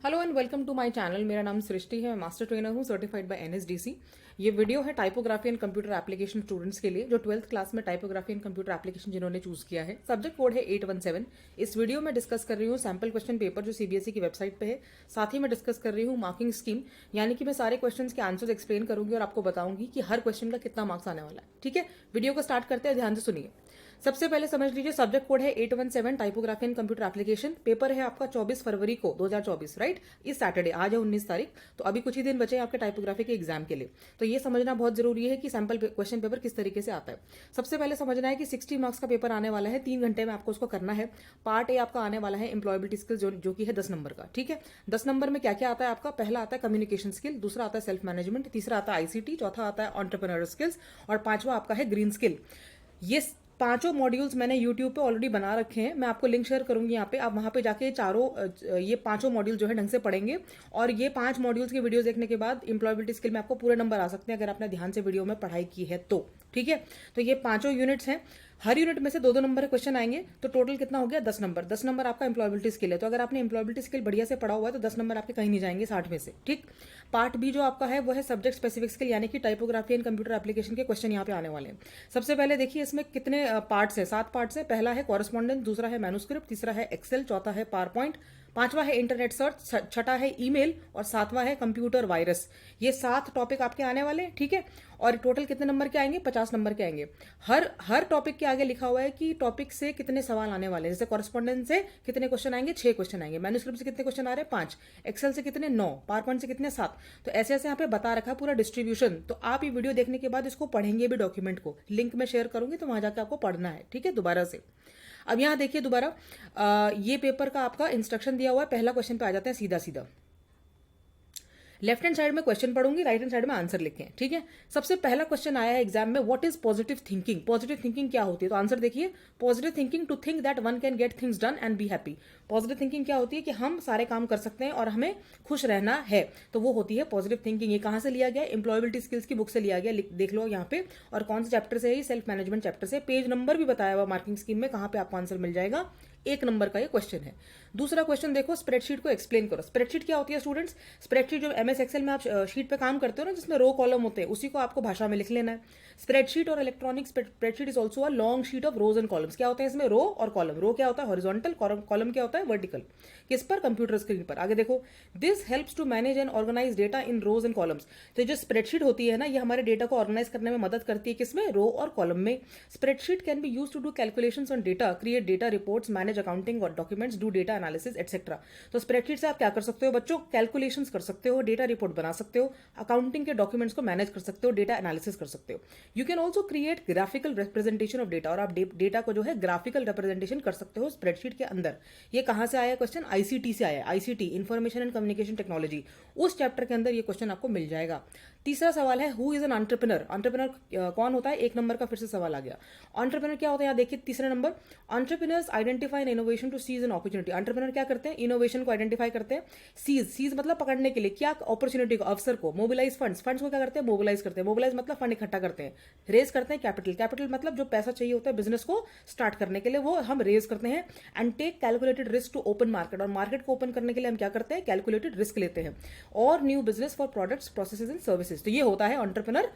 Hello and welcome to my channel. मेरा नाम सृष्टि है, मैं मास्टर ट्रेनर हूँ सर्टिफाइड बाय एनएसडीसी। ये वीडियो है typography and computer application students के लिए जो 12th क्लास में टाइपोग्राफी एंड कंप्यूटर एप्लीकेशन जिन्होंने चूज किया है। सब्जेक्ट कोड है 817। इस वीडियो में डिस्कस कर रही हूँ सैम्पल क्वेश्चन पेपर जो सीबीएसई की वेबसाइट पे है। साथ ही मैं डिस्कस कर रही हूँ मार्किंग स्कीम, यानी कि मैं सारे क्वेश्चन के आंसर्स एक्सप्लेन करूंगी और आपको बताऊंगी कि हर क्वेश्चन का कितना मार्क्स आने वाला है। ठीक है, वीडियो को स्टार्ट करते हैं, ध्यान से सुनिए। सबसे पहले समझ लीजिए, सब्जेक्ट कोड है 817 typography and computer application. Paper है आपका 24 फरवरी को 2024, राइट। इस सैटरडे, आज है 19 तारीख, तो अभी कुछ ही दिन बचे हैं आपके टाइपोग्राफी के एग्जाम के लिए। तो ये समझना बहुत जरूरी है कि सैंपल क्वेश्चन पेपर किस तरीके से आता है। सबसे पहले समझना है कि 60 मार्क्स का पेपर आने वाला है, 3 घंटे में आपको उसको करना है। पार्ट ए आपका आने वाला है एम्प्लॉयबिलिटी स्किल, जो कि है 10 नंबर का। ठीक है, 10 नंबर में क्या क्या आता है आपका? पहला आता है कम्युनिकेशन स्किल, दूसरा आता है सेल्फ मैनेजमेंट, तीसरा आता है आईसीटी, चौथा आता है एंटरप्रेन्योर स्किल्स और पांचवा आपका है ग्रीन स्किल। ये पांचों मॉड्यूल्स मैंने यूट्यूब पे ऑलरेडी बना रखे हैं, मैं आपको लिंक शेयर करूंगी यहाँ पे। आप वहां पे जाके ये पांचों मॉड्यूल जो है ढंग से पढ़ेंगे और ये 5 मॉड्यूल्स के वीडियोस देखने के बाद एम्प्लॉयबिलिटी स्किल में आपको पूरे नंबर आ सकते हैं अगर आपने ध्यान से वीडियो में पढ़ाई की है तो। ठीक है, तो ये पांचों यूनिट्स हैं, हर यूनिट में से 2-2 नंबर के क्वेश्चन आएंगे, तो टोटल कितना हो गया? 10 नंबर। 10 नंबर आपका एम्प्लॉयबिलिटी स्किल है, तो अगर आपने एम्प्लॉयबिलिटी स्किल बढ़िया से पढ़ा हुआ है तो 10 नंबर आपके कहीं नहीं जाएंगे 60 में से। ठीक, पार्ट बी जो आपका है वो है सब्जेक्ट स्पेसिफिक स्किल, यानी कि टाइपोग्राफी एंड कंप्यूटर एप्लीकेशन के क्वेश्चन यहाँ पे आने वाले हैं। सबसे पहले देखिए इसमें कितने पार्ट्स हैं, 7 पार्ट्स हैं। पहला है कॉरेस्पॉन्डेंस, दूसरा है मैन्युस्क्रिप्ट, तीसरा है एक्सेल, चौथा है पावर पॉइंट, पांचवा है इंटरनेट सर्च, छठा है ईमेल और सातवां है कंप्यूटर वायरस। ये 7 टॉपिक आपके आने वाले हैं। ठीक है, और टोटल कितने नंबर के आएंगे? 50 नंबर के आएंगे। हर टॉपिक के आगे लिखा हुआ है कि टॉपिक से कितने सवाल आने वाले हैं। जैसे कॉरेस्पॉन्डेंस से कितने क्वेश्चन आएंगे? 6 क्वेश्चन आएंगे। मैन्युस्क्रिप्ट से कितने क्वेश्चन आ रहे हैं? 5। एक्सेल से कितने? 9। पावर पॉइंट से कितने? 7। तो ऐसे ऐसे यहाँ पे बता रखा है पूरा डिस्ट्रीब्यूशन। तो आप ये वीडियो देखने के बाद इसको पढ़ेंगे भी, डॉक्यूमेंट को लिंक में शेयर करूंगी, तो वहां जाकर आपको पढ़ना है। ठीक है, दोबारा से। अब यहां देखिए दोबारा, ये पेपर का आपका इंस्ट्रक्शन दिया हुआ है। पहला क्वेश्चन पे आ जाते हैं सीधा सीधा। लेफ्ट हैंड साइड में क्वेश्चन पढ़ूंगी, राइट हैंड साइड में आंसर लिखें। ठीक है, सबसे पहला क्वेश्चन आया है एग्जाम में, what is positive thinking? Positive thinking क्या होती है? तो आंसर देखिए, positive thinking to think that one can get things done and be happy. Positive thinking क्या होती है? कि हम सारे काम कर सकते हैं और हमें खुश रहना है, तो वो होती है पॉजिटिव थिंकिंग। ये कहां से लिया गया? एम्प्लॉयबिलिटी स्किल्स की बुक से लिया गया, देख लो यहाँ पे। और कौन से चैप्टर से है? सेल्फ मैनेजमेंट चैप्टर से। पेज नंबर भी बताया हुआ मार्किंग स्कीम में, कहां पे आपको आंसर मिल जाएगा। 1 नंबर का ये क्वेश्चन है। दूसरा क्वेश्चन देखो, स्प्रेडशीट को एक्सप्लेन करो। स्प्रेडशीट क्या होती है स्टूडेंट्स? स्प्रेडशीट जो एमएस एक्सेल में आप शीट पे काम करते हो ना, जिसमें रो कॉलम होते हैं, उसी को आपको भाषा में लिख लेना है। स्प्रेडशीट और electronic spreadsheet is also a long sheet of rose and columns. क्या होते हैं इसमें? रो और कॉलम। रो क्या होता है? हॉरिजॉन्टल, कॉलम क्या होता है? वर्टिकल। किस पर? कंप्यूटर स्क्रीन पर। आगे देखो, this helps to manage and organise data in rows and columns. तो जो स्प्रेडशीट होती है ना, ये हमारे डेटा को ऑर्गेनाइज करने में मदद करती है। किसमें? रो और कॉलम में। Spreadsheet can be use to do calculations on data, create data reports, manage accounting और documents, do data analysis etcetera. तो स्प्रेडशीट से आप क्या कर सकते हो बच्चों? कैलकुलेशंस कर सकते हो, डेटा रिपोर्ट बना सकते हो, अकाउंटिंग के डॉक्यूमेंट्स को मैनेज कर सकते हो, डेटा एनालिसिस कर सकते हो। You can also create graphical representation of data, और आप डेटा को जो है ग्राफिकल रिप्रेजेंटेशन कर सकते हो स्प्रेडशीट के अंदर। ये कहां से आया क्वेश्चन? आईसीटी से आया। ICT, information and communication technology, उस चैप्टर के अंदर ये क्वेश्चन आपको मिल जाएगा। तीसरा सवाल है, who is an entrepreneur? Entrepreneur कौन होता है? 1 नंबर का फिर से सवाल आ गया। एंटरप्रेन्योर क्या होता है? यहाँ देखिए तीसरा number, entrepreneurs identify an innovation to seize an opportunity. Entrepreneur क्या करते हैं? इनोवेशन को आइडेंटिफाई करते हैं। सीज मतलब पकड़ने के लिए, क्या? अपॉर्चुनिटी को, अवसर को। मोबिलाइज फंड्स को क्या करते हैं? मोबिलाइज करते हैं। मोबिलाइज मतलब फंड इकट्ठा करते हैं। रेज करते हैं कैपिटल मतलब जो पैसा चाहिए होता है बिजनेस को स्टार्ट करने के लिए, वो हम रेज करते हैं। And take calculated risk to open market, और मार्केट को ओपन करने के लिए हम क्या करते हैं? कैलकुलेटेड रिस्क लेते हैं। और new business for products, processes and services. तो ये होता है एंटरप्रेन्योर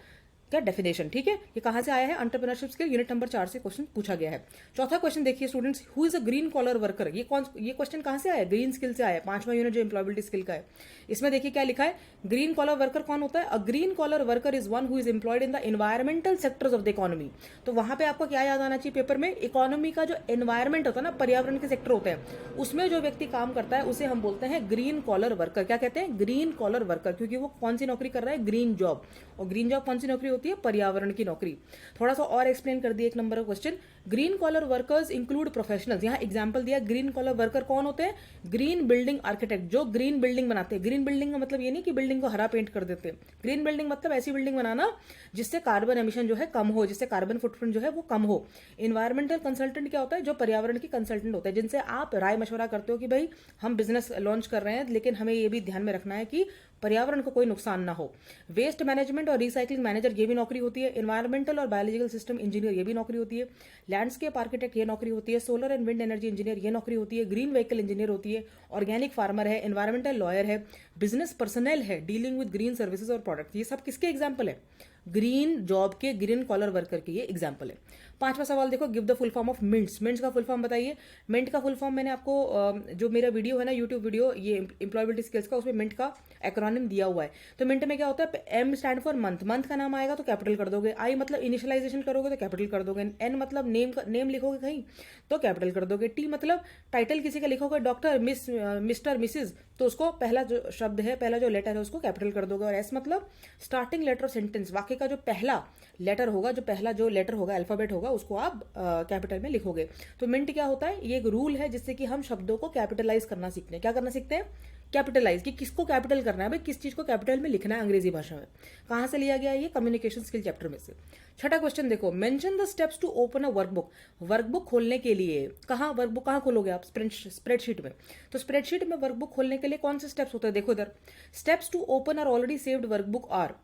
का डेफिनेशन। ठीक है, ये कहां से आया है? एंटरप्रेन्योरशिप स्किल यूनिट नंबर 4 से क्वेश्चन पूछा गया है। चौथा क्वेश्चन देखिए students, who is a green collar worker? ये क्वेश्चन कहां से आया? ग्रीन स्किल से आया। 5वां यूनिट जो एम्प्लॉयबिलिटी स्किल का है, इसमें देखिए क्या लिखा है, ग्रीन कॉलर वर्कर कौन होता है? A green collar worker is one who is employed in the environmental sectors of the economy. तो वहां पे आपको क्या याद आना चाहिए पेपर में? इकोनॉमी का जो एनवायरमेंट होता है ना, पर्यावरण के सेक्टर होते हैं, उसमें जो व्यक्ति काम करता है उसे हम बोलते हैं ग्रीन कॉलर वर्कर। क्या कहते हैं? ग्रीन कॉलर वर्कर, क्योंकि वो कौन सी नौकरी कर रहा है? Green job. और ग्रीन जॉब कौन सी नौकरी होती है? पर्यावरण की नौकरी। थोड़ा सा और एक्सप्लेन कर दिया 1 नंबर का question. Green collar workers include professionals. यहां एग्जांपल दिया, ग्रीन कॉलर वर्कर कौन होते हैं? ग्रीन बिल्डिंग आर्किटेक्ट, जो ग्रीन बिल्डिंग बनाते हैं। ग्रीन बिल्डिंग का मतलब ये नहीं कि बिल्डिंग को हरा पेंट कर देते हैं। ग्रीन बिल्डिंग मतलब ऐसी बिल्डिंग बनाना जिससे कार्बन एमिशन जो है कम हो, जिससे कार्बन फुटप्रिंट जो है वो कम हो। इन्वायरमेंटल कंसल्टेंट क्या होता है? जो पर्यावरण की कंसल्टेंट होता है, जिनसे आप राय मशवरा करते हो कि भाई हम बिजनेस लॉन्च कर रहे हैं, लेकिन हमें ये भी ध्यान में रखना है कि पर्यावरण को कोई नुकसान ना हो। वेस्ट मैनेजमेंट और रिसाइकलिंग मैनेजर, ये भी भी नौकरी होती है। एनवायरमेंटल और बायोलॉजिकल सिस्टम इंजीनियर, ये भी नौकरी होती है। लैंडस्केप आर्किटेक्ट, ये नौकरी होती है। Solar and wind energy engineer, ये नौकरी होती है। ग्रीन व्हीकल इंजीनियर होती है। ऑर्गेनिक फार्मर है। एनवायरमेंटल लॉयर है। बिजनेस पर्सनल है, डीलिंग विद ग्रीन सर्विसेज और प्रोडक्ट। ये सब किसके एग्जाम्पल है? ग्रीन जॉब के, ग्रीन कॉलर वर्कर के ये एग्जाम्पल है। पांचवा सवाल देखो, give the full form of mints. Mints का फुल फॉर्म बताइए। मिंट का फुल फॉर्म मैंने आपको जो मेरा वीडियो है ना, यूट्यूब वीडियो ये एम्प्लॉयबिलिटी स्किल्स का, उसमें मिंट का एक्रोनिम दिया हुआ है। तो मिंट में क्या होता है? M stand for month. Month का नाम आएगा तो कैपिटल कर दोगे। आई मतलब इनिशियलाइजेशन करोगे तो कैपिटल कर दोगे। एन मतलब नेम लिखोगे कहीं तो कैपिटल कर दोगे। टी मतलब टाइटल किसी का लिखोगे, डॉक्टर, मिस, मिस्टर, मिसिज, तो उसको पहला जो शब्द है, पहला जो लेटर है उसको कैपिटल कर दोगे। और एस मतलब स्टार्टिंग लेटर ऑफ सेंटेंस, वाक्य का जो पहला लेटर होगा, जो पहला जो लेटर होगा, अल्फाबेट होगा, उसको आप कैपिटल में लिखोगे। तो मिंट क्या होता है? ये एक रूल है जिससे कि हम शब्दों को कैपिटलाइज करना सीखते हैं। क्या करना सीखते हैं? कैपिटलाइज, कि किसको कैपिटल करना है भाई, किस चीज को कैपिटल में लिखना है अंग्रेजी भाषा में। कहां से लिया गया है? ये कम्युनिकेशन स्किल चैप्टर में से। छठा क्वेश्चन देखो, mention the steps to open a workbook. Workbook खोलने के लिए कहाँ, वर्कबुक कहाँ खोलोगे आप? स्प्रेडशीट में। तो स्प्रेडशीट में वर्कबुक खोलने के लिए कौन से स्टेप्स होते हैं? देखो इधर, steps to open or already saved workbook are.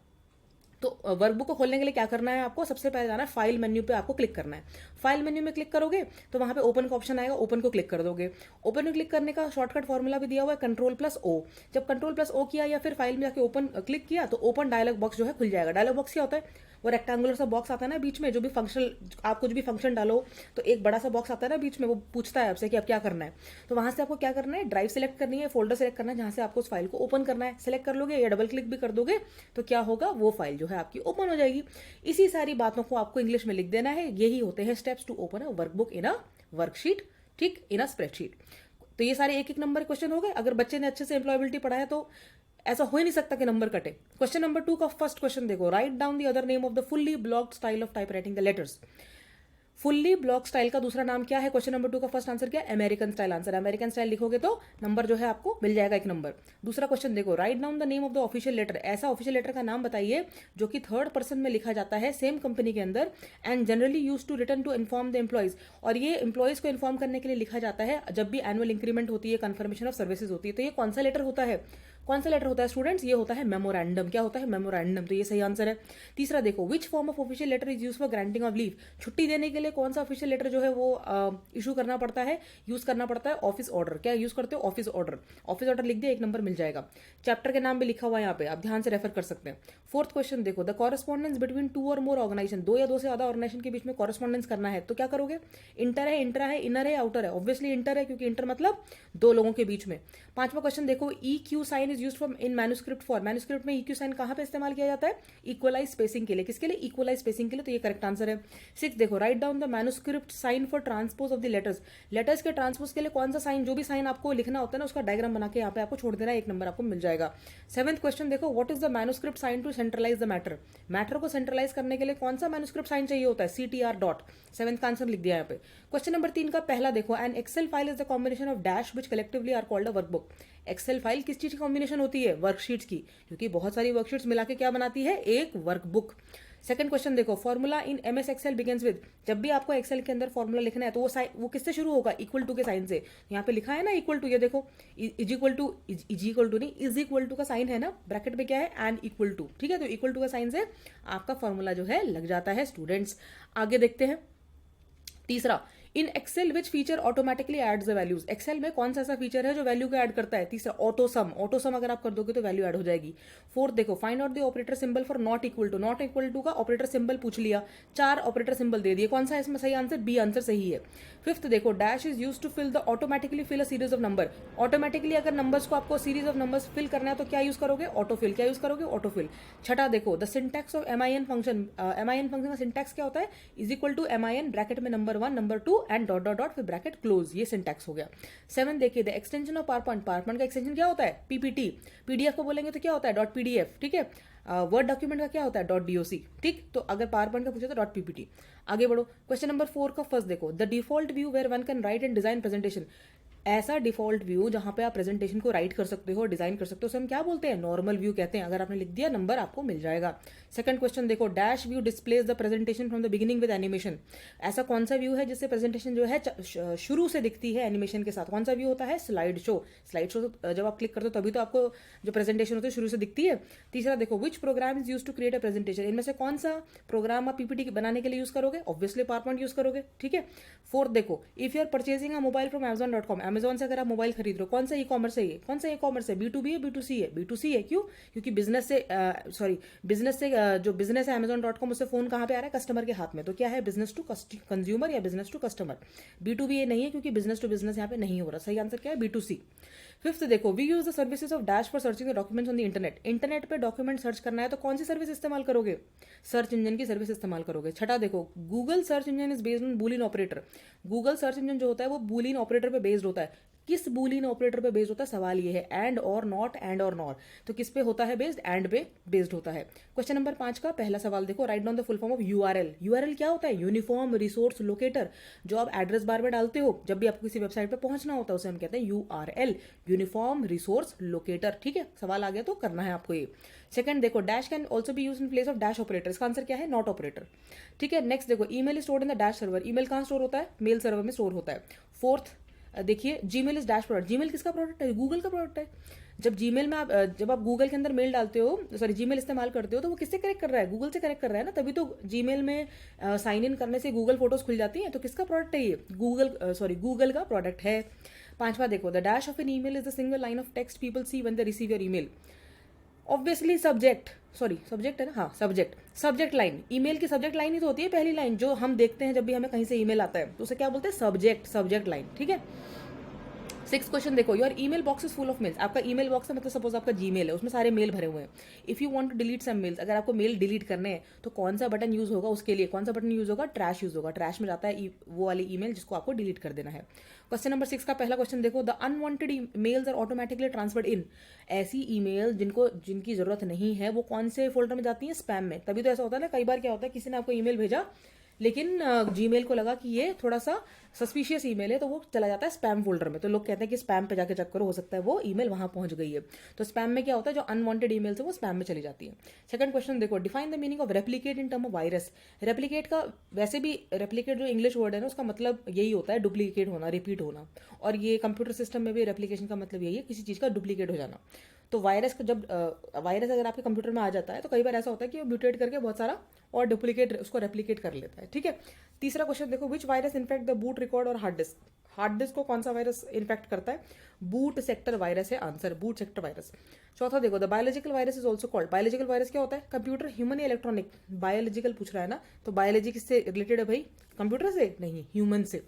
तो वर्कबुक को खोलने के लिए क्या करना है आपको? सबसे पहले जाना है फाइल मेन्यू पे, आपको क्लिक करना है। फाइल मेन्यू में क्लिक करोगे तो वहां पे ओपन का ऑप्शन आएगा, ओपन को क्लिक कर दोगे। ओपन में क्लिक करने का शॉर्टकट फॉर्मूला भी दिया हुआ है, कंट्रोल+O। जब कंट्रोल+O किया या फिर फाइल में जाके ओपन क्लिक किया तो ओपन डायलॉग बॉक्स जो है खुल जाएगा। डायलॉग बॉक्स क्या होता है? वो रेक्टेंगुलर सा बॉक्स आता है ना बीच में, जो भी फंक्शन, आप कुछ भी फंक्शन डालो तो एक बड़ा सा बॉक्स आता है ना बीच में, वो पूछता है आपसे कि अब क्या करना है। तो वहां से आपको क्या करना है? ड्राइव सेलेक्ट करनी है, फोल्डर सेलेक्ट करना है जहां से आपको उस फाइल को ओपन करना है। सेलेक्ट कर लोगे या डबल क्लिक भी कर दोगे तो क्या होगा? वो फाइल जो है आपकी ओपन हो जाएगी। इसी सारी बातों को आपको इंग्लिश में लिख देना है। यही होते हैं steps to open a workbook in a worksheet, ठीक, इन अ स्प्रेडशीट। तो ये सारे एक एक नंबर क्वेश्चन हो गए। अगर बच्चे ने अच्छे से एम्प्लॉयबिलिटी पढ़ा है तो ऐसा हो ही नहीं सकता कि नंबर कटे। क्वेश्चन नंबर 2 का फर्स्ट क्वेश्चन देखो, write down the other name of the fully blocked style of type writing the letters. Fully block style का दूसरा नाम क्या है? क्वेश्चन नंबर 2 का फर्स्ट आंसर क्या है? American style answer. American style लिखोगे तो नंबर जो है आपको मिल जाएगा 1 नंबर। दूसरा क्वेश्चन देखो, write down the name of the official letter. ऐसा ऑफिशियल लेटर का नाम बताइए जो कि थर्ड पर्सन में लिखा जाता है सेम कंपनी के अंदर, and generally use to return to inform the employees. और ये एम्प्लॉइज को इन्फॉर्म करने के लिए लिखा जाता है जब भी एनुअल इंक्रीमेंट होती है, कन्फर्मेशन ऑफ सर्विसेज होती है। तो ये कौन सा लेटर होता है? कौन सा लेटर होता है स्टूडेंट्स? ये होता है मेमोरेंडम। क्या होता है? मेमोरेंडम। तो ये सही आंसर है। तीसरा देखो, which form of official letter is use for granting of leave. छुट्टी देने के लिए कौन सा ऑफिशियल लेटर जो है वो इशू करना पड़ता है, यूज करना पड़ता है? Office order. क्या यूज करते हो? Office order. ऑफिस ऑर्डर लिख दिया, 1 नंबर मिल जाएगा। चैप्टर के नाम भी लिखा हुआ है यहाँ पे, आप ध्यान से रेफर कर सकते हैं। फोर्थ क्वेश्चन देखो, द कॉरेस्पॉन्डेंस बिटवीन 2 और मोर ऑर्गेनाइजेशन। 2 या 2 से ज्यादा ऑर्गेनाइजेशन के बीच में कॉरेस्पॉन्डेंस करना है तो क्या करोगे? इंटर है, इंट्रा है, इनर है, आउटर है? ऑब्वियसली इंटर है, क्योंकि इंटर मतलब 2 लोगों के बीच में। पांचवा क्वेश्चन देखो, EQ sign is used for in manuscript for. Manuscript में EQ साइन कहां पे इस्तेमाल किया जाता है? इक्वलाइज स्पेसिंग के लिए। किसके लिए? इक्वलाइज स्पेसिंग के लिए। तो ये करेक्ट आंसर है। 6 देखो, write down the manuscript sign for transpose of the letters. Letters के ट्रांसपोज के लिए कौन सा साइन, जो भी साइन आपको लिखना होता है ना, उसका डायग्राम बना के यहाँ पे आपको छोड़ देना है, 1 नंबर आपको मिल जाएगा। 7th क्वेश्चन देखो, what is the manuscript sign to centralize the matter. Matter को सेंट्रलाइज करने के लिए कौन सा मैन्युस्क्रिप्ट साइन चाहिए होता है? CTR dot. 7th का आंसर लिख दिया यहाँ पे। क्वेश्चन नंबर 3 का पहला देखो, an Excel file is the combination of dash which collectively are called a workbook. Excel file किस चीज की कॉम्बिनेशन होती है? वर्कशीट्स की, क्योंकि बहुत सारी वर्कशीट्स मिला के क्या बनाती है? एक वर्कबुक। सेकंड क्वेश्चन देखो, formula in MS Excel begins with. जब भी आपको एक्सेल के अंदर फॉर्मूला लिखना है तो वो किससे शुरू होगा? इक्वल टू के साइन से। यहाँ पे लिखा है ना इक्वल टू, ये देखो, इज इक्वल टू नहीं, इज इक्वल टू का साइन है ना, ब्रैकेट में क्या है? एंड इक्वल टू, ठीक है। तो इक्वल टू का साइन से आपका फॉर्मूला जो है लग जाता है स्टूडेंट्स। आगे देखते हैं। तीसरा, in Excel which feature automatically adds the values. Excel में कौन सा ऐसा फीचर है जो वैल्यू को ऐड करता है? तीसरा, ऑटोसम। ऑटोसम अगर आप कर दोगे तो वैल्यू ऐड हो जाएगी। फोर्थ देखो, find out the operator symbol for not equal to. Not equal to का ऑपरेटर सिंबल पूछ लिया, 4 ऑपरेटर सिंबल दे दिए, कौन सा है इसमें सही आंसर? बी आंसर सही है। फिफ्थ देखो, dash is use to fill the automatically fill a series of number. Automatically अगर नंबर्स को आपको सीरीज ऑफ नंबर्स फिल करना है तो क्या यूज करोगे? ऑटोफिल। क्या यूज करोगे? ऑटोफिल। छठा देखो, the syntax of MIN function. MIN function का सिंटैक्स क्या होता है? Is equal to MIN bracket में number 1 number 2 and dot dot dot फिर ब्रैकेट क्लोज। ये सिंटैक्स हो गया। 7 देखिए, the extension of PowerPoint. PowerPoint का एक्सटेंशन क्या होता है? PPT। PDF को बोलेंगे तो क्या होता है? .PDF, ठीक है। वर्ड डॉक्यूमेंट का क्या होता है? .doc, ठीक। तो अगर पावरपॉइंट का पूछे तो .ppt। आगे बढ़ो, क्वेश्चन नंबर 4 का फर्स्ट देखो, the default view where one can write and design presentation. ऐसा डिफॉल्ट व्यू जहां पे आप प्रेजेंटेशन को राइट कर सकते हो, डिजाइन कर सकते हो, उसे हम क्या बोलते हैं? नॉर्मल व्यू कहते हैं। अगर आपने लिख दिया नंबर आपको मिल जाएगा। सेकंड क्वेश्चन देखो, dash view displays the presentation from the beginning with animation. ऐसा कौन सा व्यू है जिससे प्रेजेंटेशन जो है शुरू से दिखती है एनिमेशन के साथ? कौन सा व्यू होता है? Slide show. स्लाइड शो जब आप क्लिक करते हो तभी तो आपको जो प्रेजेंटेशन होती है शुरू से दिखती है। तीसरा देखो, which program is use to create a presentation. इनमें से कौन सा प्रोग्राम आप पीपीटी बनाने के लिए यूज करोगे? ऑब्वियसली पावरपॉइंट यूज करोगे, ठीक है। फोर्थ देखो, if you are purchasing a mobile from Amazon.com, Amazon से अगर आप मोबाइल खरीद रहे हो, कौन सा ई कॉमर्स है ये? कौन सा ई कॉमर्स है? B2B है, B2C है? B2C है। क्यों? क्योंकि बिजनेस से जो बिजनेस है Amazon.com, उससे फोन कहाँ पे आ रहा है? कस्टमर के हाथ में। तो क्या है? बिजनेस टू कंज्यूमर या बिजनेस टू कस्टमर। B2B ये नहीं है क्योंकि बिजनेस टू बिजनेस यहाँ पे नहीं हो रहा। सही आंसर क्या है? B2C। फिफ्थ देखो, we use the services of dash for searching the documents on the internet. Internet पे डॉक्यूमेंट सर्च करना है तो कौन सी सर्विस इस्तेमाल करोगे? सर्च इंजन की सर्विस इस्तेमाल करोगे। छठा देखो, Google search engine is based on Boolean operator. Google search engine जो होता है वो बूलियन ऑपरेटर पे बेस्ड होता है। किस बूलियन ऑपरेटर पे बेस्ड होता है? सवाल ये है। एंड और नॉट, एंड और नॉर। तो किस पे होता है बेस्ड? एंड पे बेस्ड होता है। क्वेश्चन नंबर 5 का पहला सवाल देखो, write down the full form of URL. URL क्या होता है? Uniform resource locator. जो आप एड्रेस बार में डालते हो जब भी आपको किसी वेबसाइट पे पहुंचना होता है उसे हम कहते हैं यूआरएल, यूनिफॉर्म रिसोर्स लोकेटर। ठीक है, सवाल आ गया तो करना है आपको ये। सेकंड देखो, dash can also be use in place of dash operator. इसका आंसर क्या है? Not operator. ठीक है, नेक्स्ट देखो, email stored in the dash server. Email कहाँ स्टोर होता है? मेल सर्वर में स्टोर होता है। फोर्थ देखिए, Gmail is dash product. Gmail किसका प्रोडक्ट है? गूगल का प्रोडक्ट है। जब जीमेल में जब आप गूगल के अंदर मेल डालते हो, सॉरी जीमेल इस्तेमाल करते हो, तो वो किससे कनेक्ट कर रहा है? गूगल से कनेक्ट कर रहा है ना, तभी तो जीमेल में साइन इन करने से गूगल फोटोज खुल जाती हैं। तो किसका प्रोडक्ट है ये? गूगल का प्रोडक्ट है। पांचवा देखो, the dash of an email is the single line of text people see when they receive your email. Obviously subject है ना, हाँ सब्जेक्ट। सब्जेक्ट लाइन, ईमेल की सब्जेक्ट लाइन ही तो होती है पहली लाइन, जो हम देखते हैं जब भी हमें कहीं से ईमेल आता है तो उसे क्या बोलते हैं? Subject line. ठीक है। सिक्स क्वेश्चन देखो, your email box is full of males. आपका ईमेल बॉक्स है, मतलब सपोज आपका जीमेल है, उसमें सारे मेल भरे हुए हैं। If you want to delete some mails, अगर आपको मेल डिलीट करने हैं तो कौन सा बटन यूज होगा? उसके लिए कौन सा बटन यूज होगा? ट्रैश यूज होगा। ट्रैश में जाता है वो वाली ईमेल जिसको आपको डिलीट कर देना है। क्वेश्चन नंबर 6 का पहला क्वेश्चन देखो, the unwanted mails are automatically transferred in. ऐसी ईमेल जिनकी जरूरत नहीं है वो कौन से फोल्डर में जाती है? स्पैम में। तभी तो ऐसा होता है ना, कई बार क्या होता है, किसी ने आपको ईमेल भेजा लेकिन जीमेल को लगा कि ये थोड़ा सा सस्पिशियस ईमेल है तो वो चला जाता है स्पैम फोल्डर में। तो लोग कहते हैं कि स्पैम पे जाके चेक करो, हो सकता है वो ईमेल वहां पहुंच गई है। तो स्पैम में क्या होता है, जो अनवांटेड ईमेल्स है वो स्पैम में चली जाती है। सेकंड क्वेश्चन देखो, define the meaning of replicate in term of virus. Replicate का वैसे भी, रेप्लिकेट जो इंग्लिश वर्ड है ना, उसका मतलब यही होता है डुप्लीकेट होना, रिपीट होना। और ये कंप्यूटर सिस्टम में भी रेप्लिकेशन का मतलब यही है, किसी चीज का डुप्लीकेट हो जाना। तो वायरस का जब वायरस अगर आपके कंप्यूटर में आ जाता है तो कई बार ऐसा होता है कि वो म्यूटेट करके बहुत सारा और डुप्लीकेट उसको रेप्लिकेट कर लेता है। ठीक है। तीसरा क्वेश्चन देखो, which virus infect the boot record और हार्ड डिस्क। हार्ड डिस्क को कौन सा वायरस इन्फेक्ट करता है? बूट सेक्टर वायरस है आंसर, बूट सेक्टर वायरस। चौथा देखो, the biological virus is also called. Biological virus क्या होता है? कंप्यूटर, ह्यूमन या इलेक्ट्रॉनिक? बायोलॉजिकल पूछ रहा है ना, तो बायोलॉजी किससे रिलेटेड है भाई? कंप्यूटर से नहीं, ह्यूमन से।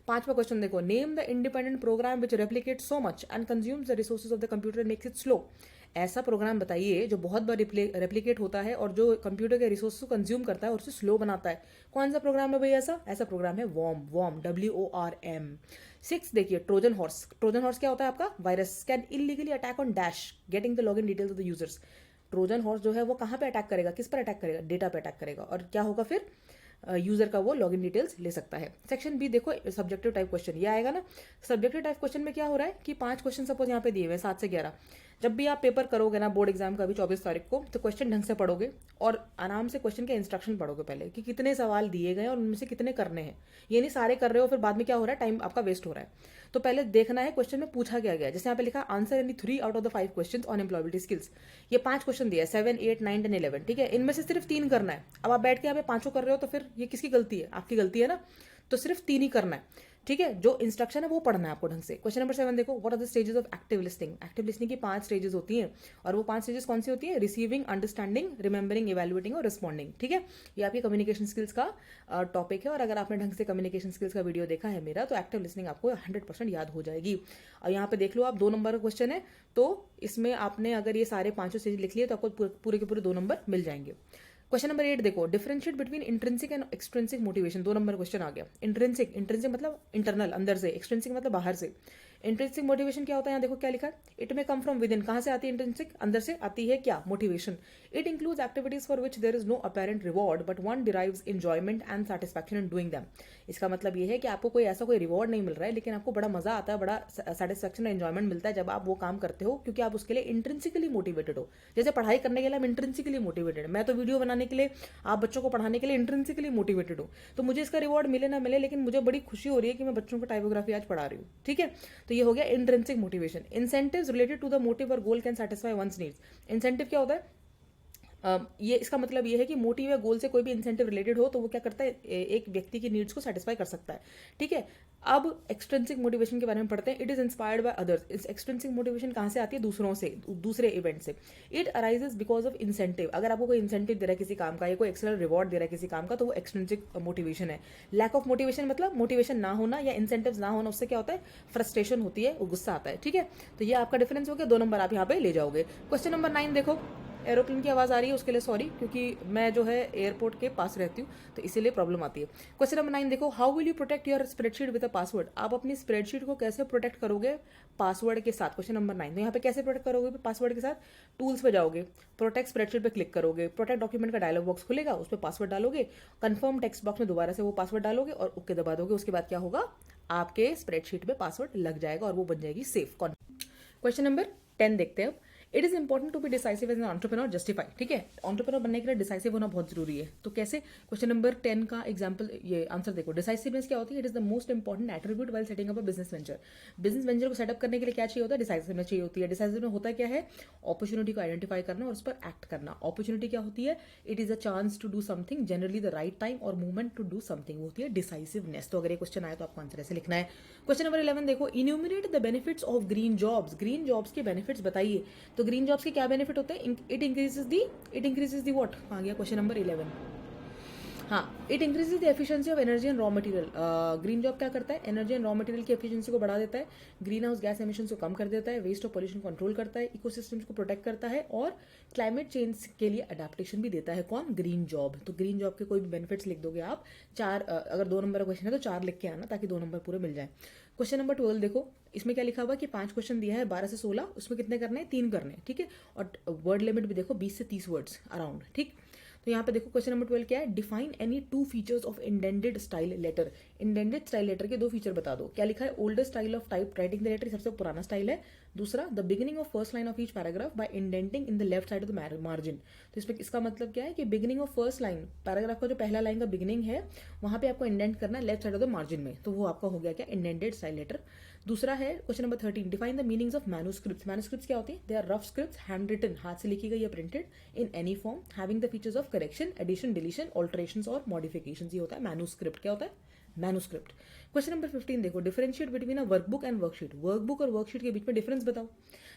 पांचवा क्वेश्चन देखो, name the independent program which replicate so much and consumes the resources of the computer makes it slow. ऐसा प्रोग्राम बताइए जो बहुत बार रेप्लिकेट होता है और जो कंप्यूटर के रिसोर्स को कंज्यूम करता है और उसे स्लो बनाता है। कौन सा प्रोग्राम है भाई ऐसा? ऐसा प्रोग्राम है वॉर्म, WORM। सिक्स देखिए, ट्रोजन हॉर्स। ट्रोजन हॉर्स क्या होता है आपका? Virus can illegally attack on dash getting the login details of the users. Trojan horse जो है वो कहाँ पे अटैक करेगा? किस पर अटैक करेगा? डेटा पे अटैक करेगा। और क्या होगा फिर? यूजर का वो लॉगिन डिटेल्स ले सकता है। सेक्शन बी देखो, सब्जेक्टिव टाइप क्वेश्चन, ये आएगा ना। सब्जेक्टिव टाइप क्वेश्चन में क्या हो रहा है कि 5 क्वेश्चन सपोज यहाँ पे दिए हुए 7 से 11। जब भी आप पेपर करोगे ना, बोर्ड एग्जाम का भी 24 तारीख को, तो क्वेश्चन ढंग से पढ़ोगे और आराम से क्वेश्चन के इंस्ट्रक्शन पढ़ोगे पहले कि कितने सवाल दिए गए और उनमें से कितने करने हैं। ये नहीं सारे कर रहे हो फिर बाद में क्या हो रहा है, टाइम आपका वेस्ट हो रहा है। तो पहले देखना है क्वेश्चन में पूछा क्या गया। जैसे यहाँ पे लिखा, answer any 3 out of the 5 question on employability skills. ये 5 क्वेश्चन दिया है, 7, 8, 9, 10, 11। ठीक है, इनमें से सिर्फ 3 करना है। अब आप बैठ के यहाँ पे 5 कर रहे हो तो फिर ये किसकी गलती है? आपकी गलती है ना। तो सिर्फ 3 ही करना है। ठीक है, जो इंस्ट्रक्शन है वो पढ़ना है आपको ढंग से। क्वेश्चन नंबर 7 देखो, what are the stages of active listening. Active listening की 5 स्टेजेस होती हैं और वो 5 स्टेजेस कौन सी होती है? रिसीविंग, अंडरस्टैंडिंग, रिमेंबरिंग, इवैल्यूएटिंग और रिस्पॉन्डिंग। ठीक है, ये आपकी कम्युनिकेशन स्किल्स का टॉपिक है और अगर आपने ढंग से कम्युनिकेशन स्किल्स का वीडियो देखा है मेरा तो एक्टिव लिसनिंग आपको 100% याद हो जाएगी। और यहाँ पे देख लो आप, 2 नंबर का क्वेश्चन है तो इसमें आपने अगर ये सारे 5 स्टेज लिख लिए तो आपको पूरे के पूरे 2 नंबर मिल जाएंगे। क्वेश्चन नंबर 8 देखो, differentiate between intrinsic and extrinsic motivation. 2 number question आ गया। इंट्रिंसिक मतलब इंटरनल, अंदर से। एक्सट्रिंसिक मतलब बाहर से। इंट्रिंसिक मोटिवेशन क्या होता है, यहाँ देखो क्या लिखा है, इट में कम फ्रॉम विद इन, कहाँ से आती है इंट्रिंसिक, अंदर से आती है क्या, motivation. It includes activities for which there is no apparent reward but one derives enjoyment and satisfaction in doing them. इसका मतलब ये है कि आपको कोई ऐसा कोई रिवॉर्ड नहीं मिल रहा है, लेकिन आपको बड़ा मजा आता है, बड़ा सेटिस्फैक्शन एंजॉयमेंट मिलता है जब आप वो काम करते हो, क्योंकि आप उसके लिए इंट्रिंसिकली मोटिवेटेड हो। जैसे पढ़ाई करने के लिए हम इंट्रिंसिकली मोटिवेटेड, मैं तो वीडियो बनाने के लिए, आप बच्चों को पढ़ाने के लिए इंट्रिंसिकली मोटिवेटेड हो, तो मुझे इसका रिवॉर्ड मिले ना मिले, लेकिन मुझे बड़ी खुशी हो रही है कि मैं बच्चों को टाइपोग्राफी आज पढ़ा रही हूँ। ठीक है, तो ये हो गया intrinsic motivation. Incentives related to the motive और goal can satisfy one's needs. Incentive क्या होता है, ये इसका मतलब ये है कि मोटिव या गोल से कोई भी इंसेंटिव रिलेटेड हो तो वो क्या करता है, एक व्यक्ति की नीड्स को सेटिस्फाई कर सकता है। ठीक है, अब एक्सट्रिंसिक मोटिवेशन के बारे में पढ़ते हैं। It is inspired by others. इस एक्सट्रिंसिक मोटिवेशन कहाँ से आती है, दूसरों से, दूसरे इवेंट से। It arises because of incentive, अगर आपको कोई इंसेंटिव दे रहा है किसी काम का या कोई एक्सटर्नल रिवॉर्ड दे रहा है किसी काम का, तो वो एक्सट्रिंसिक मोटिवेशन है। लैक ऑफ मोटिवेशन मतलब मोटिवेशन ना होना या इंसेंटिव ना होना, उससे क्या होता है, फ्रस्ट्रेशन होती है, वो गुस्सा आता है। ठीक है, तो ये आपका डिफरेंस हो गया, 2 नंबर आप यहाँ पे ले जाओगे। क्वेश्चन नंबर 9 देखो, एरोप्लेन की आवाज़ आ रही है उसके लिए सॉरी, क्योंकि मैं जो है एयरपोर्ट के पास रहती हूँ तो इसीलिए प्रॉब्लम आती है। क्वेश्चन नंबर 9 देखो, how will you protect your spreadsheet with a password. आप अपनी स्प्रेडशीट को कैसे प्रोटेक्ट करोगे, पासवर्ड के साथ। क्वेश्चन नंबर 9, तो यहाँ पे कैसे प्रोटेक्ट करोगे पासवर्ड के साथ, टूल्स पे जाओगे, प्रोटेक्ट स्प्रेडशीट पे क्लिक करोगे, प्रोटेक्ट डॉक्यूमेंट का डायलॉग बॉक्स खुलेगा, उस पर पासवर्ड डालोगे, कंफर्म टेक्स्ट बॉक्स में दोबारा से वो पासवर्ड डालोगे और ओके दबा दोगे। उसके बाद क्या होगा, आपके स्प्रेडशीट में पासवर्ड लग जाएगा और वो बन जाएगी सेफ। क्वेश्चन नंबर 10 देखते हैं। It is important to be decisive as an entrepreneur, justify. ठीक है, एंटरप्रेन्योर बनने के लिए डिसाइसिव होना बहुत जरूरी है। तो कैसे, क्वेश्चन नंबर 10 का एग्जांपल, ये आंसर देखो। डिसाइसिवनेस क्या होती है, it is the most important attribute while setting up a business venture. Business venture को सेटअप करने के लिए क्या चाहिए होता है, डिसाइसिवनेस चाहिए होती है। डिसाइसिवनेस होता क्या है, अपॉर्चुनिटी को आइडेंटिफाई करना और उस पर एक्ट करना। अपॉर्चुनिटी क्या होती है, it is a chance to do something generally the right time और मूवमेंट टू डू समथिंग, होती है डिसाइसिवनेस। तो अगर ये क्वेश्चन आए तो आपको आंसर ऐसे लिखना है। क्वेश्चन नंबर 11 देखो, enumerate the benefits of green jobs. Green jobs के बेनिफिट्स बताइए। तो ग्रीन जॉब्स के क्या बेनिफिट होते हैं, इट इंक्रीजेस दी व्हाट, आ गया क्वेश्चन नंबर 11। हाँ, it increases the efficiency of energy and raw material. Green job क्या करता है, एनर्जी एंड रॉ मटेरियल की एफिशिएंसी को बढ़ा देता है, ग्रीन हाउस गैस एमिशन को कम कर देता है, वेस्ट ऑफ पॉल्यूशन कंट्रोल करता है, इकोसिस्टम्स को प्रोटेक्ट करता है और क्लाइमेट चेंज के लिए अडेप्टेशन भी देता है। कौन, ग्रीन जॉब। तो ग्रीन जॉब के कोई भी बेनिफिट्स लिख दोगे आप, 4, अगर 2 नंबर का क्वेश्चन है तो 4 लिख के आना ताकि 2 नंबर पूरे मिल जाए। क्वेश्चन नंबर 12 देखो, इसमें क्या लिखा हुआ कि 5 क्वेश्चन दिया है, 12 से 16, उसमें कितने करने हैं, 3 करने हैं। ठीक है, और वर्ड लिमिट भी देखो 20 से 30 वर्ड्स अराउंड। ठीक, तो यहाँ पे देखो क्वेश्चन नंबर 12 क्या है, define any 2 features of indented style letter. Indented style letter के 2 फीचर बता दो। क्या लिखा है, older style of type writing the letter, सबसे पुराना स्टाइल है। दूसरा, the beginning of first line of each paragraph by indenting in the left side of the margin. तो इसमें इसका मतलब क्या है कि beginning of first line, paragraph का जो पहला लाइन का बिगिनिंग है वहां पे आपको इंडेंट करना है left side of the margin में, तो वो आपका हो गया क्या, इंडेंटेड स्टाइल लेटर। दूसरा है question number 13, define the meanings of manuscripts. Manuscripts क्या होती है, they are rough scripts, hand written, हाथ से लिखी गई या printed, in any form, having the features of correction, addition, deletion, alterations और मॉडिफिकेशंस। ये होता है मैन्युस्क्रिप्ट। क्या होता है, मैन्युस्क्रिप्ट। क्वेश्चन नंबर 15 देखो, differentiate between a workbook and worksheet. Workbook और वर्कशीट के बीच में डिफरेंस बताओ।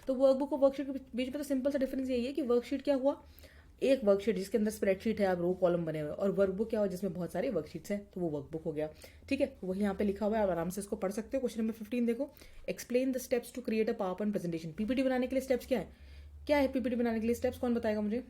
तो वर्कबुक और वर्कशीट के बीच में तो सिंपल सा डिफरेंस यही है कि वर्कशीट क्या हुआ, एक वर्कशीट जिसके अंदर स्प्रेडशीट है, आप रो कॉलम बने हुए, और वर्कबुक क्या हुआ जिसमें बहुत सारे वर्कशीट्स हैं, तो वो वर्कबुक हो गया। ठीक है, वही यहाँ पे लिखा हुआ है, आप आराम से इसको पढ़ सकते हो। क्वेश्चन नंबर 15 देखो, explain the steps to create a PowerPoint presentation. PPT बनाने के लिए स्टेप्स क्या है, क्या है पीपीटी बनाने के लिए स्टेप्स, कौन बताएगा मुझे।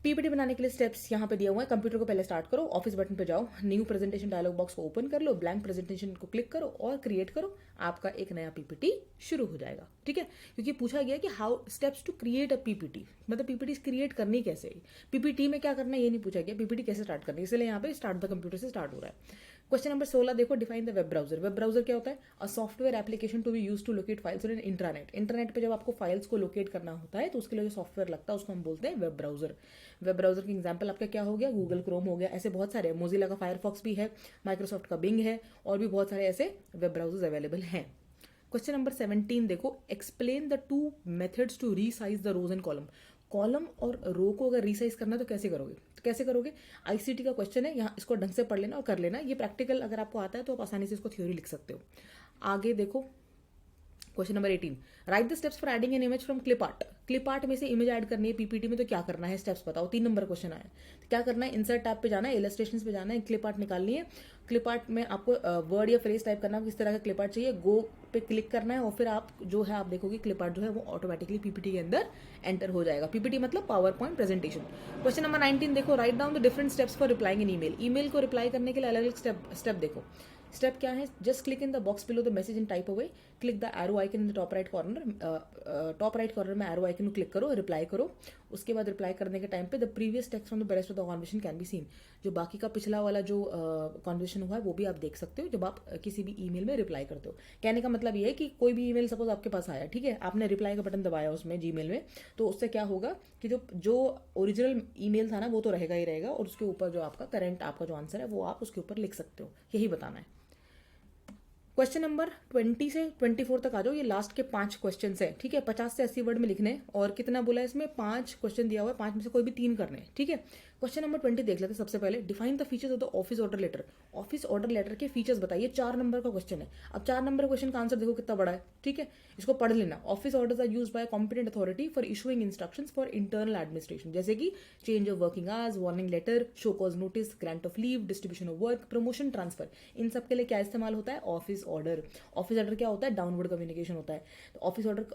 पीपीटी बनाने के लिए स्टेप्स यहाँ पे दिया हुआ है। कंप्यूटर को पहले स्टार्ट करो, ऑफिस बटन पे जाओ, न्यू प्रेजेंटेशन डायलॉग बॉक्स को ओपन कर लो, ब्लैंक प्रेजेंटेशन को क्लिक करो और क्रिएट करो, आपका एक नया पीपीटी शुरू हो जाएगा। ठीक है, क्योंकि पूछा गया कि how steps to create a PPT, मतलब पीपीटी क्रिएट करनी कैसे है, पीपीटी में क्या करना है ये नहीं पूछा गया, पीपीटी कैसे स्टार्ट करनी है, इसलिए यहाँ पे स्टार्ट द कंप्यूटर से स्टार्ट हो रहा है। क्वेश्चन नंबर 16 देखो, define the web browser. Web browser क्या होता है, a software application to be use to locate files in internet. Internet पे जब आपको फाइल्स को लोकेट करना होता है तो उसके लिए जो सॉफ्टवेयर लगता है उसको हम बोलते हैं वेब ब्राउजर। वेब ब्राउजर की एग्जांपल आपका क्या हो गया, गूगल क्रोम हो गया, ऐसे बहुत सारे, मोजिला का फायरफॉक्स भी है, माइक्रोसॉफ्ट का बिंग है, और भी बहुत सारे ऐसे वेब ब्राउजर्स अवेलेबल हैं। क्वेश्चन नंबर 17 देखो, explain the 2 methods to resize the rows and column. Column और रो को अगर रीसाइज करना तो कैसे करोगे, तो कैसे करोगे, आईसीटी का क्वेश्चन है, यहाँ इसको ढंग से पढ़ लेना और कर लेना। ये प्रैक्टिकल अगर आपको आता है तो आप आसानी से इसको थ्योरी लिख सकते हो। आगे देखो question number 18, right the steps for adding an image from clip art. Clip art में से इमेज ऐड करनी है पीपीटी में, तो क्या करना है, स्टेप्स बताओ। 3 नंबर क्वेश्चन आया, तो क्या करना है, इंसर्ट टैब पे जाना है, इलस्ट्रेशंस पे जाना है, क्लिप आर्ट निकालनी है। क्लिप आर्ट में आपको वर्ड या फ्रेज टाइप करना है, किस तरह का क्लिप आर्ट चाहिए, गो पे क्लिक करना है और फिर आप जो है आप देखोगे क्लिप आर्ट जो है वो ऑटोमेटिकली पीपीटी के अंदर एंटर हो जाएगा। पीपीटी मतलब PowerPoint presentation. Question number 19 देखो, write down the different steps for replying an email. Email को रिप्लाई करने के लिए अलग अलग स्टेप देखो। स्टेप क्या है, just click in the box below the message and type away. Click the arrow icon in the top right corner में एरो आइकन को क्लिक करो, रिप्लाई करो। उसके बाद रिप्लाई करने के टाइम पे the previous text from the rest of the conversation can be seen, जो बाकी का पिछला वाला जो कॉन्वर्सेशन हुआ है वो भी आप देख सकते हो जब आप किसी भी ईमेल में रिप्लाई करते हो। कहने का मतलब ये है कि कोई भी ईमेल सपोज आपके पास आया, ठीक है, आपने रिप्लाई का बटन दबाया उसमें जीमेल में, तो उससे क्या होगा कि जो ओरिजिनल ईमेल था ना वो तो रहेगा ही रहेगा, और उसके ऊपर जो आपका करंट आपका जो आंसर है वो आप उसके ऊपर लिख सकते हो। यही बताना है। क्वेश्चन नंबर 20 से 24 तक आ जाओ। ये लास्ट के 5 क्वेश्चन है, ठीक है। 50 से 80 वर्ड में लिखने हैं, और कितना बोला है इसमें, 5 क्वेश्चन दिया हुआ है, 5 में से कोई भी 3 करने हैं, ठीक है। क्वेश्चन नंबर 20 देख लेते हैं। सबसे पहले define the features of the office order letter. Office order letter के फीचर्स बताइए। 4 नंबर का क्वेश्चन है। अब 4 नंबर क्वेश्चन का आंसर देखो कितना बड़ा है, ठीक है। इसको पढ़ लेना। Office orders are used by competent authority for issuing instructions for internal administration, जैसे कि change of working hours, warning letter, show cause notice, grant of leave, distribution of work, promotion, transfer. इन सब के लिए क्या इस्तेमाल होता है, ऑफिस ऑर्डर। ऑफिस ऑर्डर क्या होता है, डाउनवर्ड कम्युनिकेशन होता है। तो ऑफिस ऑर्डर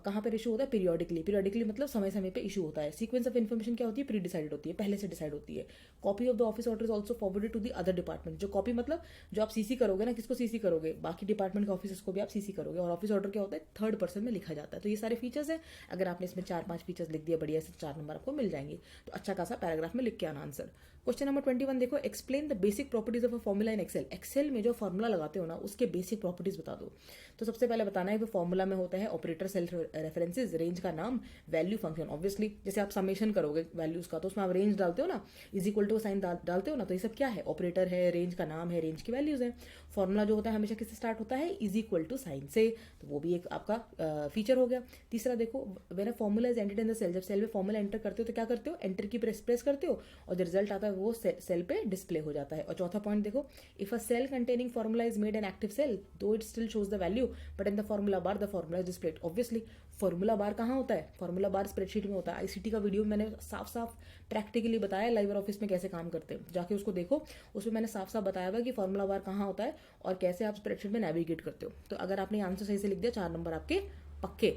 कहाँ पर इशू होता है, पीरियोडिकली मतलब समय समय पे इशू होता है। सीक्वेंस ऑफ इन्फॉर्मेशन क्या होती है, प्री डिसाइडेड होती है, पहले से डिसाइड होती है। Copy of the office order is also forwarded to the other department. जो कॉपी मतलब जो आप सीसी करोगे ना, किसको सीसी करोगे, बाकी डिपार्टमेंट के ऑफिस को भी आप सीसी करोगे। और ऑफिस ऑर्डर क्या होता है, थर्ड पर्सन में लिखा जाता है। तो ये सारे फीचर्स है। अगर आपने इसमें 4-5 फीचर्स लिख दिया बढ़िया से, 4 नंबर आपको मिल जाएंगे। तो अच्छा खासा पैराग्राफ में लिख के आना आंसर। क्वेश्चन नंबर 21 देखो। Explain the basic properties of a formula in Excel. Excel में जो फॉर्मूला लगाते हो ना उसके बेसिक प्रॉपर्टीज बता दो। तो सबसे पहले बताना है कि फॉर्मूला में होता है ऑपरेटर, सेल रेफरेंसेज, रेंज का नाम, वैल्यू फंक्शन। ऑब्वियसली जैसे आप समेशन करोगे वैल्यूज का तो उसमें आप रेंज डालते हो ना, इज इक्वल टू साइन डालते हो ना, तो ये सब क्या है, ऑपरेटर है, रेंज का नाम है, रेंज की वैल्यूज है। फॉर्मूला जो होता है हमेशा किससे स्टार्ट होता है, इज इक्वल टू साइन से, तो वो भी एक आपका फीचर हो गया। तीसरा देखो, when a formula is entered in the cell. जब सेल में फॉर्मूला एंटर करते हो तो क्या करते हो, एंटर की प्रेस करते हो, और जो रिजल्ट आता है वो सेल पे डिस्प्ले हो जाता है। और चौथा पॉइंट देखो, if a cell containing formula is made an active cell though it still shows the value but in the formula bar the formula is displayed. Obviously formula bar कहाँ होता है, फॉर्मूला बार स्प्रेडशीट में होता है। ICT का video मैंने साफ साफ प्रैक्टिकली बताया लाइवर ऑफिस में कैसे काम करते हैं, जाके उसको देखो। उसमें मैंने साफ साफ बताया हुआ कि फॉर्मूला बार कहाँ होता है और कैसे आप स्प्रेडशीट में नेविगेट करते हो। तो अगर आपने आंसर सही से लिख दिया 4 नंबर आपके पक्के।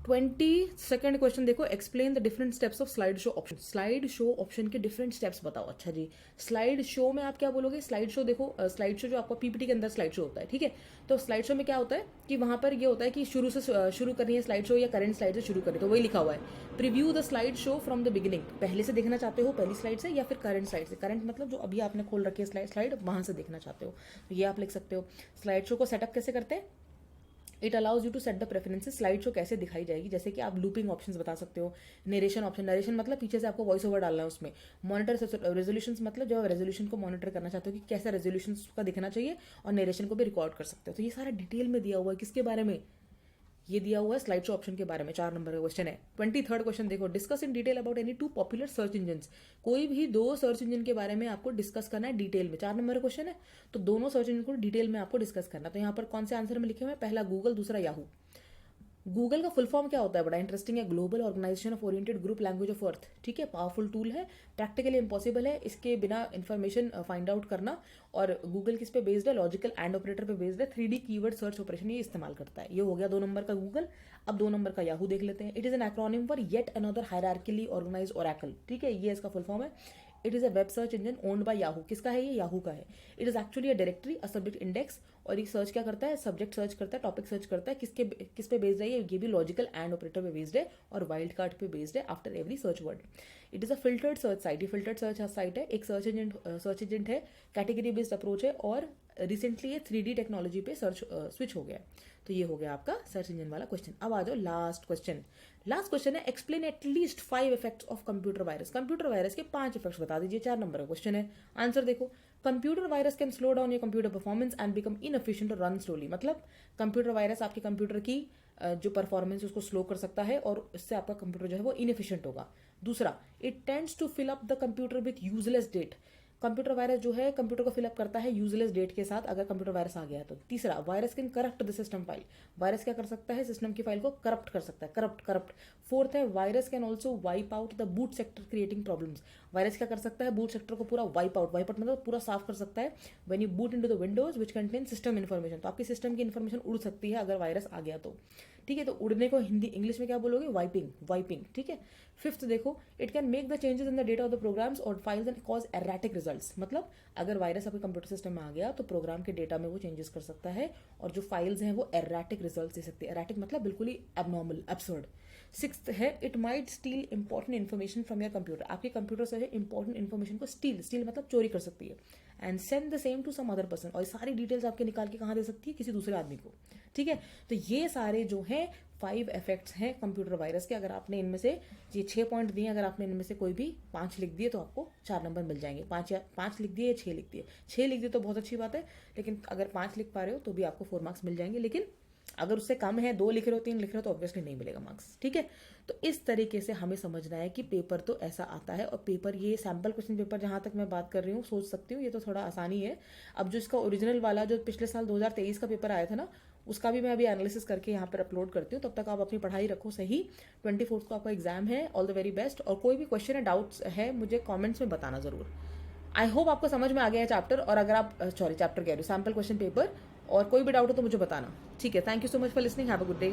22nd क्वेश्चन देखो। Explain the different steps of slide show option. Slide show option के डिफरेंट स्टेप्स बताओ। अच्छा जी, स्लाइड शो में आप क्या बोलोगे, स्लाइड शो देखो, स्लाइड शो जो आपका पीपीटी के अंदर स्लाइड शो होता है, ठीक है। तो स्लाइड शो में क्या होता है कि वहां पर ये होता है कि शुरू करनी है स्लाइड शो या करंट स्लाइड से शुरू करें, तो वही लिखा हुआ है। Preview the slide show from the beginning. पहले से देखना चाहते हो पहली स्लाइड से, या फिर करंट स्लाइड से। करंट मतलब जो अभी आपने खोल रखी है स्लाइड वहां से देखना चाहते हो, तो ये आप लिख सकते हो। स्लाइड शो को सेटअप कैसे करते हैं, it allows you to set the preferences. Slide show कैसे दिखाई जाएगी, जैसे कि आप लूपिंग ऑप्शंस बता सकते हो, नरेशन ऑप्शन, नरेशन मतलब पीछे से आपको वॉइस ओवर डालना है उसमें। मॉनिटर रेजोल्यूशन मतलब जब आप रेजोल्यूशन को मॉनिटर करना चाहते हो कि कैसा रेजोल्यूशन का दिखना चाहिए, और नरेशन को भी रिकॉर्ड कर सकते हो। तो ये सारा डिटेल में दिया हुआ है, किसके बारे में, ये दिया हुआ है स्लाइड शो ऑप्शन के बारे में। 4 नंबर का क्वेश्चन है। 23rd क्वेश्चन देखो। Discuss in detail about any 2 popular search engine. कोई भी 2 सर्च इंजन के बारे में आपको डिस्कस करना है डिटेल में। 4 नंबर का क्वेश्चन है, तो दोनों सर्च इंजन को डिटेल में आपको डिस्कस करना है। तो यहाँ पर कौन से आंसर में लिखे हुए हैं, पहला गूगल, दूसरा याहू। गूगल का फुल फॉर्म क्या होता है, बड़ा इंटरेस्टिंग है, global organization of oriented group language of earth, ठीक है। पावरफुल टूल है, प्रैक्टिकली इंपॉसिबल है इसके बिना इन्फॉर्मेशन फाइंड आउट करना। और गूगल किस पे बेस्ड है, लॉजिकल एंड ऑपरेटर पे बेस्ड है। 3D कीवर्ड सर्च ऑपरेशन ये इस्तेमाल करता है। ये हो गया 2 नंबर का गूगल। अब 2 नंबर का याहू देख लेते हैं। It is an acronym for yet another hierarchically organized oracle, ठीक है, ये इसका फुल फॉर्म है। It is a web search engine owned by Yahoo. किसका है ये, याहू का है। It is actually a directory, a subject index. और ये सर्च क्या करता है, सब्जेक्ट सर्च करता है, टॉपिक सर्च करता है। किस पे बेस्ड है ये भी लॉजिकल एंड ऑपरेटर पे बेस्ड है, और वाइल्ड कार्ड पे बेस्ड है after every search word. It is a filtered search site. ये फिल्टर्ड सर्च साइट है, एक सर्च एजेंट है, कैटेगरी बेस्ड अप्रोच है, और रिसेंटली ये 3D टेक्नोलॉजी पे स्विच हो गया है। तो ये हो गया आपका सर्च इंजन वाला क्वेश्चन। अब आ जाओ लास्ट क्वेश्चन। लास्ट क्वेश्चन है explain at least 5 effects of computer virus. Computer virus के 5 इफेक्ट्स बता दीजिए। 4 नंबर का क्वेश्चन है। आंसर देखो। Computer virus can slow down your computer performance and become inefficient और रन स्लोली। मतलब कंप्यूटर वायरस आपके कंप्यूटर की जो परफॉर्मेंस उसको स्लो कर सकता है, और इससे आपका कंप्यूटर जो है वो इनएफिशिएंट होगा। दूसरा, it tends to fill up the computer with useless date. Computer virus जो है कंप्यूटर को फिलअप करता है यूजलेस डेट के साथ, अगर कंप्यूटर वायरस आ गया तो। तीसरा, virus can corrupt the system file. Virus क्या कर सकता है, सिस्टम की फाइल को करप्ट कर सकता है, करप्ट। फोर्थ है, virus can also wipe out the boot sector creating problems. Virus क्या कर सकता है, बूट सेक्टर को पूरा वाइप आउट मतलब पूरा साफ कर सकता है। When you boot into the Windows which contain system information, तो आपकी सिस्टम की इन्फॉर्मेशन उड़ सकती है अगर वायरस आ गया तो, ठीक है, तो उड़ने को हिंदी इंग्लिश में क्या बोलोगे, वाइपिंग, वाइपिंग, ठीक है। फिफ्थ देखो, it can make the changes in the data of the programs और files and cause erratic results, मतलब अगर वायरस आपके कंप्यूटर सिस्टम में आ गया तो प्रोग्राम के डेटा में वो चेंजेस कर सकता है और जो फाइल्स हैं वो एराटिक रिजल्ट दे सकती है। एराटिक मतलब बिल्कुल ही एबनॉर्मल, एब्सर्ड। सिक्स्थ है, it might steal important information from your computer, आपके कंप्यूटर से इंपॉर्टेंट इन्फॉर्मेशन को स्टील मतलब चोरी कर सकती है, and send the same to some other person, और सारी डिटेल्स आपके निकाल के कहाँ दे सकती है, किसी दूसरे आदमी को, ठीक है। तो ये सारे जो हैं 5 इफेक्ट्स हैं कंप्यूटर वायरस के। अगर आपने इनमें से ये 6 पॉइंट दिए, अगर आपने इनमें से कोई भी 5 लिख दिए तो आपको 4 नंबर मिल जाएंगे। 5 लिख दिए या 6 लिख दिए, 6 लिख दिए तो बहुत अच्छी बात है, लेकिन अगर 5 लिख पा रहे हो तो भी आपको 4 मार्क्स मिल जाएंगे, लेकिन अगर उससे कम है, 2 लिख रहे हो, 3 लिख रहे हो, तो ऑब्वियसली नहीं मिलेगा मार्क्स, ठीक है। तो इस तरीके से हमें समझना है कि पेपर तो ऐसा आता है, और पेपर ये सैम्पल क्वेश्चन पेपर जहां तक मैं बात कर रही हूँ, सोच सकती हूँ ये तो थोड़ा आसानी है। अब जो इसका ओरिजिनल वाला जो पिछले साल 2023 का पेपर आया था ना, उसका भी मैं अभी एनालिसिस करके यहाँ पर अपलोड करती हूँ। तब तक आप अपनी पढ़ाई रखो सही। 24 को आपका एग्जाम है, ऑल द वेरी बेस्ट। और कोई भी क्वेश्चन या डाउट्स है मुझे कॉमेंट्स में बताना जरूर। आई होप आपको समझ में आ गया है चैप्टर, और अगर आप चैप्टर कह रहे हो, सैम्पल क्वेश्चन पेपर, और कोई भी डाउट हो तो मुझे बताना, ठीक है। Thank you so much for listening, have a good day.